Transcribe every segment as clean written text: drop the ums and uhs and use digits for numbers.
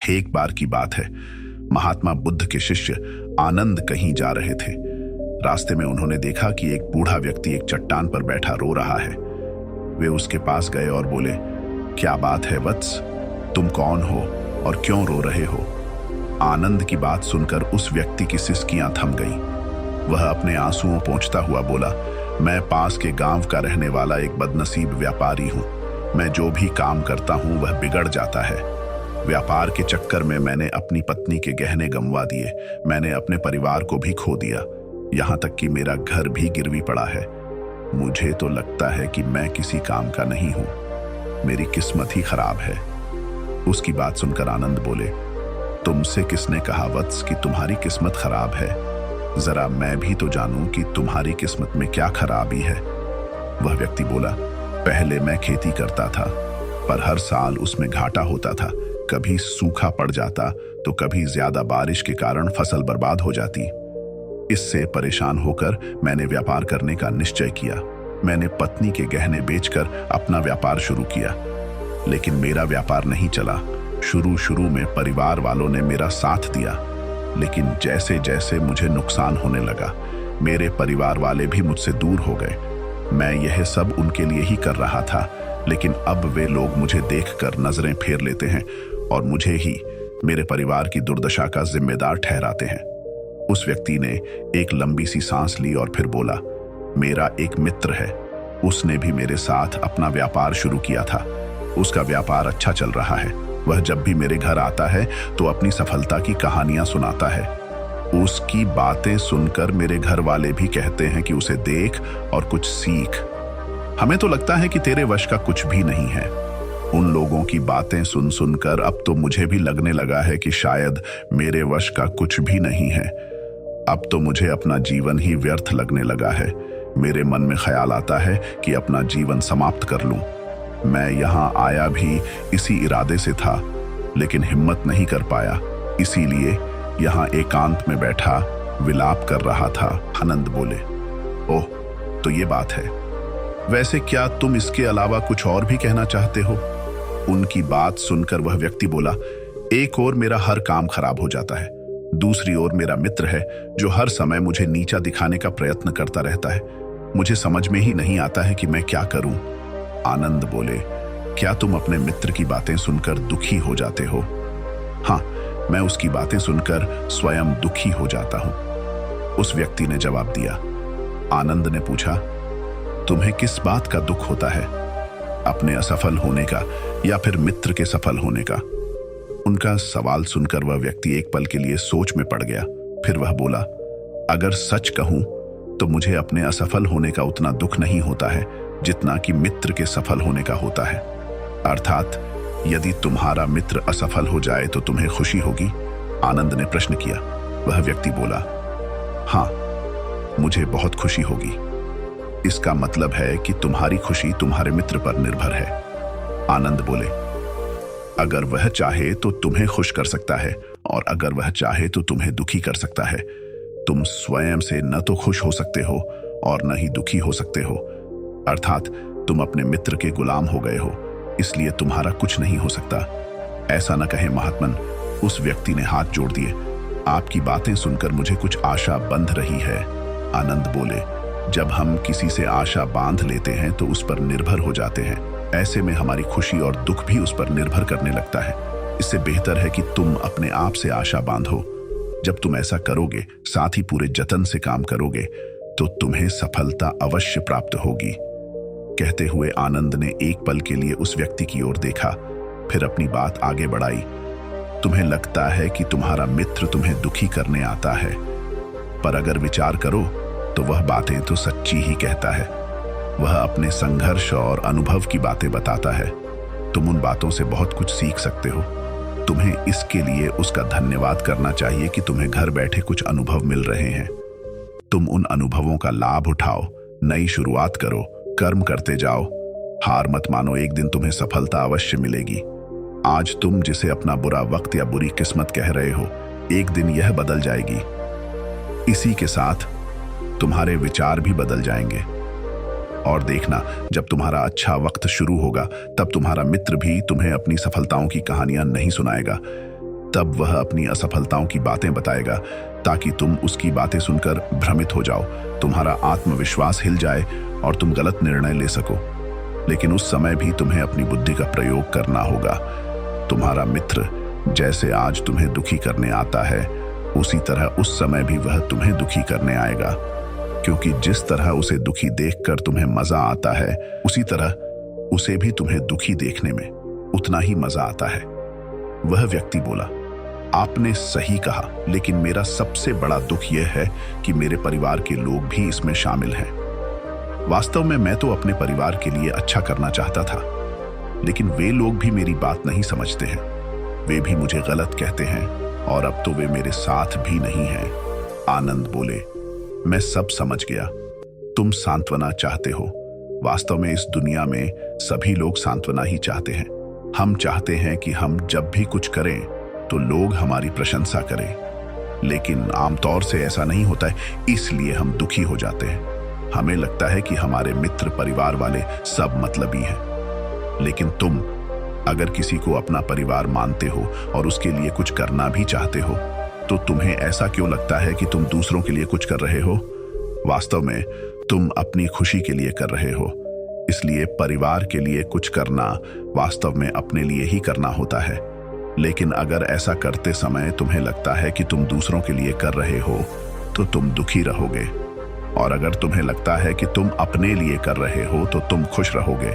एक बार की बात है, महात्मा बुद्ध के शिष्य आनंद कहीं जा रहे थे। रास्ते में उन्होंने देखा कि एक बूढ़ा व्यक्ति एक चट्टान पर बैठा रो रहा है। वे उसके पास गए और बोले, क्या बात है वत्स, तुम कौन हो और क्यों रो रहे हो? आनंद की बात सुनकर उस व्यक्ति की सिसकियां थम गईं। वह अपने आंसुओं पोंछता हुआ बोला, मैं पास के गांव का रहने वाला एक बदनसीब व्यापारी हूं। मैं जो भी काम करता हूं वह बिगड़ जाता है। व्यापार के चक्कर में मैंने अपनी पत्नी के गहने गंवा दिए, मैंने अपने परिवार को भी खो दिया, यहां तक कि मेरा घर भी गिरवी पड़ा है। मुझे तो लगता है कि मैं किसी काम का नहीं हूं, मेरी किस्मत ही खराब है। उसकी बात सुनकर आनंद बोले, तुमसे किसने कहा वत्स कि तुम्हारी किस्मत खराब है? जरा मैं भी तो जानूं कि तुम्हारी किस्मत में क्या खराबी है। वह व्यक्ति बोला, पहले मैं खेती करता था, पर हर साल उसमें घाटा होता था। कभी सूखा पड़ जाता तो कभी ज्यादा बारिश के कारण फसल बर्बाद हो जाती। इससे परेशान होकर मैंने व्यापार करने का निश्चय किया। मैंने पत्नी के गहने बेचकर अपना व्यापार शुरू किया, लेकिन मेरा व्यापार नहीं चला। शुरू में परिवार वालों ने मेरा साथ दिया, लेकिन जैसे जैसे मुझे नुकसान होने लगा, मेरे परिवार वाले भी मुझसे दूर हो गए। मैं यह सब उनके लिए ही कर रहा था, लेकिन अब वे लोग मुझे देखकर नजरें फेर लेते हैं और मुझे ही मेरे परिवार की दुर्दशा का जिम्मेदार ठहराते हैं। उस व्यक्ति ने एक लंबी सी सांस ली और फिर बोला, मेरा एक मित्र है, उसने भी मेरे साथ अपना व्यापार शुरू किया था। उसका व्यापार अच्छा चल रहा है। वह जब भी मेरे घर आता है तो अपनी सफलता की कहानियां सुनाता है। उसकी बातें सुनकर मेरे घर वाले भी कहते हैं कि उसे देख और कुछ सीख। हमें तो लगता है कि तेरे वश का कुछ भी नहीं है। उन लोगों की बातें सुन सुनकर अब तो मुझे भी लगने लगा है कि शायद मेरे वश का कुछ भी नहीं है। अब तो मुझे अपना जीवन ही व्यर्थ लगने लगा है। मेरे मन में ख्याल आता है कि अपना जीवन समाप्त कर लूं। मैं यहाँ आया भी इसी इरादे से था, लेकिन हिम्मत नहीं कर पाया, इसीलिए यहाँ एकांत में बैठा विलाप कर रहा था। आनंद बोले, ओह, तो ये बात है। वैसे क्या तुम इसके अलावा कुछ और भी कहना चाहते हो? उनकी बात सुनकर वह व्यक्ति बोला, एक ओर मेरा हर काम खराब हो जाता है, दूसरी ओर मेरा मित्र है जो हर समय मुझे नीचा दिखाने का प्रयत्न करता रहता है। मुझे समझ में ही नहीं आता है कि मैं क्या करूं। आनंद बोले, क्या तुम अपने मित्र की बातें सुनकर दुखी हो जाते हो? हाँ, मैं उसकी बातें सुनकर स्वयं दुखी हो जाता हूं, उस व्यक्ति ने जवाब दिया। आनंद ने पूछा, तुम्हें किस बात का दुख होता है? अपने असफल होने का या फिर मित्र के सफल होने का? उनका सवाल सुनकर वह व्यक्ति एक पल के लिए सोच में पड़ गया। फिर वह बोला, अगर सच कहूं तो मुझे अपने असफल होने का उतना दुख नहीं होता है जितना कि मित्र के सफल होने का होता है। अर्थात यदि तुम्हारा मित्र असफल हो जाए तो तुम्हें खुशी होगी? आनंद ने प्रश्न किया। वह व्यक्ति बोला, हाँ, मुझे बहुत खुशी होगी। इसका मतलब है कि तुम्हारी खुशी तुम्हारे मित्र पर निर्भर है। आनंद बोले, अगर वह चाहे तो तुम्हें खुश कर सकता है और अगर वह चाहे तो तुम्हें दुखी कर सकता है। तुम स्वयं से न तो खुश हो सकते हो और न ही दुखी हो सकते हो। अर्थात तुम अपने मित्र के गुलाम हो गए हो, इसलिए तुम्हारा कुछ नहीं हो सकता। ऐसा न कहें महात्मन, उस व्यक्ति ने हाथ जोड़ दिए। आपकी बातें सुनकर मुझे कुछ आशा बंध रही है। आनंद बोले, जब हम किसी से आशा बांध लेते हैं तो उस पर निर्भर हो जाते हैं। ऐसे में हमारी खुशी और दुख भी उस पर निर्भर करने लगता है। इससे बेहतर है कि तुम अपने आप से आशा बांधो। जब तुम ऐसा करोगे, साथ ही पूरे जतन से काम करोगे, तो तुम्हें सफलता अवश्य प्राप्त होगी। कहते हुए आनंद ने एक पल के लिए उस व्यक्ति की ओर देखा, फिर अपनी बात आगे बढ़ाई। तुम्हें लगता है कि तुम्हारा मित्र तुम्हें दुखी करने आता है, पर अगर विचार करो तो वह बातें तो सच्ची ही कहता है। वह अपने संघर्ष और अनुभव की बातें बताता है। तुम उन बातों से बहुत कुछ सीख सकते हो। तुम्हें इसके लिए उसका धन्यवाद करना चाहिए कि तुम्हें घर बैठे कुछ अनुभव मिल रहे हैं। तुम उन अनुभवों का लाभ उठाओ, नई शुरुआत करो, कर्म करते जाओ। हार मत मानो, एक दिन तुम्हें सफलता अवश्य मिलेगी। आज तुम जिसे अपना बुरा वक्त या बुरी किस्मत कह रहे हो, एक दिन यह बदल जाएगी। इसी के साथ तुम्हारे विचार भी बदल जाएंगे। और देखना, जब तुम्हारा अच्छा वक्त शुरू होगा तब तुम्हारा मित्र भी तुम्हें अपनी सफलताओं की कहानियां नहीं सुनाएगा, तब वह अपनी असफलताओं की बातें बताएगा ताकि तुम उसकी बातें सुनकर भ्रमित हो जाओ, तुम्हारा आत्मविश्वास हिल जाए और तुम गलत निर्णय ले सको। लेकिन उस समय भी तुम्हें अपनी बुद्धि का प्रयोग करना होगा। तुम्हारा मित्र जैसे आज तुम्हें दुखी करने आता है, उसी तरह उस समय भी वह तुम्हें दुखी करने आएगा, क्योंकि जिस तरह उसे दुखी देखकर तुम्हें मजा आता है, उसी तरह उसे भी तुम्हें दुखी देखने में उतना ही मजा आता है। वह व्यक्ति बोला, आपने सही कहा, लेकिन मेरा सबसे बड़ा दुख यह है कि मेरे परिवार के लोग भी इसमें शामिल हैं। वास्तव में मैं तो अपने परिवार के लिए अच्छा करना चाहता था, लेकिन वे लोग भी मेरी बात नहीं समझते हैं। वे भी मुझे गलत कहते हैं और अब तो वे मेरे साथ भी नहीं हैं। आनंद बोले, मैं सब समझ गया। तुम सांत्वना चाहते हो। वास्तव में इस दुनिया में सभी लोग सांत्वना ही चाहते हैं। हम चाहते हैं कि हम जब भी कुछ करें तो लोग हमारी प्रशंसा करें, लेकिन आमतौर से ऐसा नहीं होता है, इसलिए हम दुखी हो जाते हैं। हमें लगता है कि हमारे मित्र, परिवार वाले सब मतलबी हैं। लेकिन तुम अगर किसी को अपना परिवार मानते हो और उसके लिए कुछ करना भी चाहते हो, तो तुम्हें ऐसा क्यों लगता है कि तुम दूसरों के लिए कुछ कर रहे हो? वास्तव में तुम अपनी खुशी के लिए कर रहे हो। इसलिए परिवार के लिए कुछ करना वास्तव में अपने लिए ही करना होता है। लेकिन अगर ऐसा करते समय तुम्हें लगता है कि तुम दूसरों के लिए कर रहे हो, तो तुम दुखी रहोगे। और अगर तुम्हें लगता है कि तुम अपने लिए कर रहे हो, तो तुम खुश रहोगे,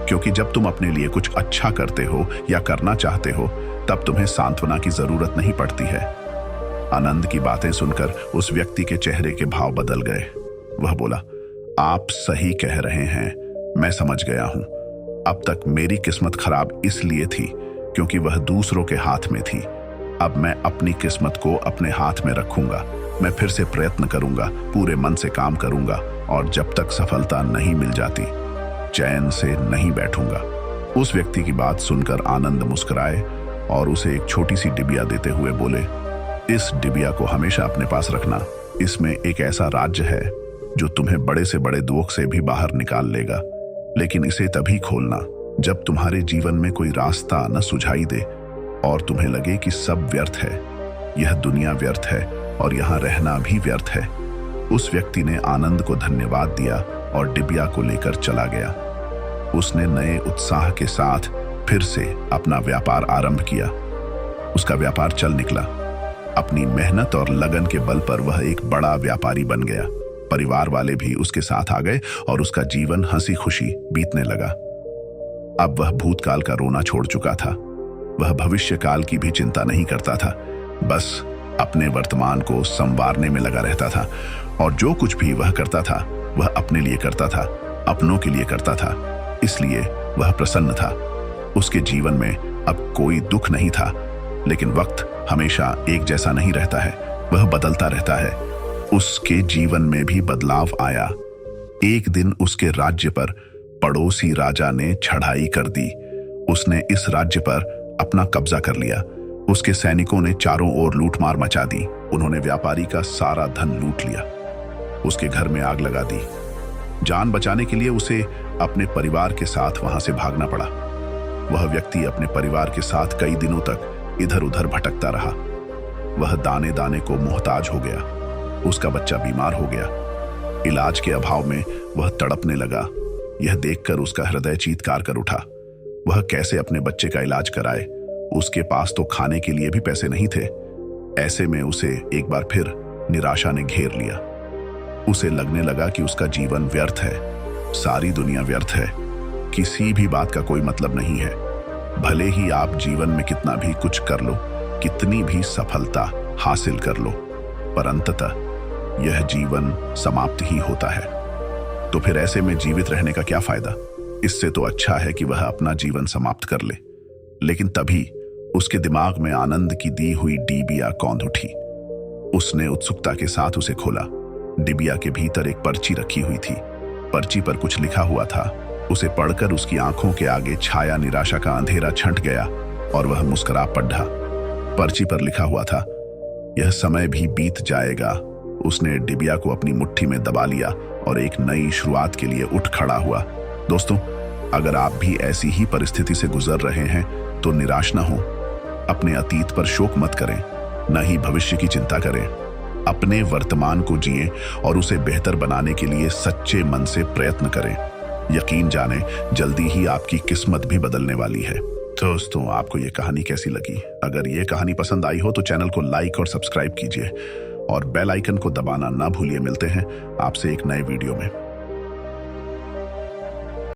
क्योंकि जब तुम अपने लिए कुछ अच्छा करते हो या करना चाहते हो, तब तुम्हें सांत्वना की जरूरत नहीं पड़ती है। आनंद की बातें सुनकर उस व्यक्ति के चेहरे के भाव बदल गए। वह बोला, आप सही कह रहे हैं, मैं समझ गया हूं। अब तक मेरी किस्मत खराब इसलिए थी क्योंकि वह दूसरों के हाथ में थी। अब मैं अपनी किस्मत को अपने हाथ में रखूंगा। मैं फिर से प्रयत्न करूंगा, पूरे मन से काम करूंगा, और जब तक सफलता नहीं मिल जाती, चैन से नहीं बैठूंगा। उस व्यक्ति की बात सुनकर आनंद मुस्कुराए और उसे एक छोटी सी डिबिया देते हुए बोले, इस डिबिया को हमेशा अपने पास रखना। इसमें एक ऐसा राज्य है जो तुम्हें बड़े से बड़े दुख से भी बाहर निकाल लेगा। लेकिन इसे तभी खोलना जब तुम्हारे जीवन में कोई रास्ता न सुझाई दे और तुम्हें लगे कि सब व्यर्थ है, यह दुनिया व्यर्थ है और यहाँ रहना भी व्यर्थ है। उस व्यक्ति ने आनंद को धन्यवाद दिया और डिबिया को लेकर चला गया। उसने नए उत्साह के साथ फिर से अपना व्यापार आरंभ किया। उसका व्यापार चल निकला। अपनी मेहनत और लगन के बल पर वह एक बड़ा व्यापारी बन गया। परिवार वाले भी उसके साथ आ गए और उसका जीवन हंसी खुशी बीतने लगा। अब वह भूतकाल का रोना छोड़ चुका था। वह भविष्य काल की भी चिंता नहीं करता था, बस अपने वर्तमान को संवारने में लगा रहता था। और जो कुछ भी वह करता था, वह अपने लिए करता था, अपनों के लिए करता था। इसलिए वह प्रसन्न था। उसके जीवन में अब कोई दुख नहीं था। लेकिन वक्त हमेशा एक जैसा नहीं रहता है, वह बदलता रहता है। उसके जीवन में भी बदलाव आया। एक दिन उसके राज्य पर पड़ोसी राजा ने चढ़ाई कर दी। उसने इस राज्य पर अपना कब्जा कर लिया। उसके सैनिकों ने चारों ओर लूटमार मचा दी। उन्होंने व्यापारी का सारा धन लूट लिया। उसके घर में आग लगा दी। जान बचाने के लिए उसे अपने परिवार के साथ वहां से भागना पड़ा। वह व्यक्ति अपने परिवार के साथ कई दिनों तक इधर उधर भटकता रहा। वह दाने दाने को मोहताज हो गया। उसका बच्चा बीमार हो गया। इलाज के अभाव में वह तड़पने लगा। यह देखकर उसका हृदय चीत्कार कर उठा। वह कैसे अपने बच्चे का इलाज कराए? उसके पास तो खाने के लिए भी पैसे नहीं थे। ऐसे में उसे एक बार फिर निराशा ने घेर लिया। उसे लगने लगा कि उसका जीवन व्यर्थ है, सारी दुनिया व्यर्थ है, किसी भी बात का कोई मतलब नहीं है। भले ही आप जीवन में कितना भी कुछ कर लो, कितनी भी सफलता हासिल कर लो, पर अंततः यह जीवन समाप्त ही होता है। तो फिर ऐसे में जीवित रहने का क्या फायदा? इससे तो अच्छा है कि वह अपना जीवन समाप्त कर ले। लेकिन तभी उसके दिमाग में आनंद की दी हुई डिबिया कौंध उठी। उसने उत्सुकता के साथ उसे खोला। डिबिया के भीतर एक पर्ची रखी हुई थी। पर्ची पर कुछ लिखा हुआ था। उसे पढ़कर उसकी आंखों के आगे छाया निराशा का अंधेरा छंट गया और वह मुस्कुरा पड़ा। पर्ची पर लिखा हुआ था, यह समय भी बीत जाएगा। उसने डिबिया को अपनी मुट्ठी में दबा लिया और एक नई शुरुआत के लिए उठ खड़ा हुआ। दोस्तों, अगर आप भी ऐसी ही परिस्थिति से गुजर रहे हैं तो निराश न हो। अपने अतीत पर शोक मत करें, न ही भविष्य की चिंता करें। अपने वर्तमान को जिएं और उसे बेहतर बनाने के लिए सच्चे मन से प्रयत्न करें। यकीन जाने, जल्दी ही आपकी किस्मत भी बदलने वाली है। दोस्तों, आपको ये कहानी कैसी लगी? अगर ये कहानी पसंद आई हो तो चैनल को लाइक और सब्सक्राइब कीजिए और बेल आइकन को दबाना ना भूलिए। मिलते हैं आपसे एक नए वीडियो में।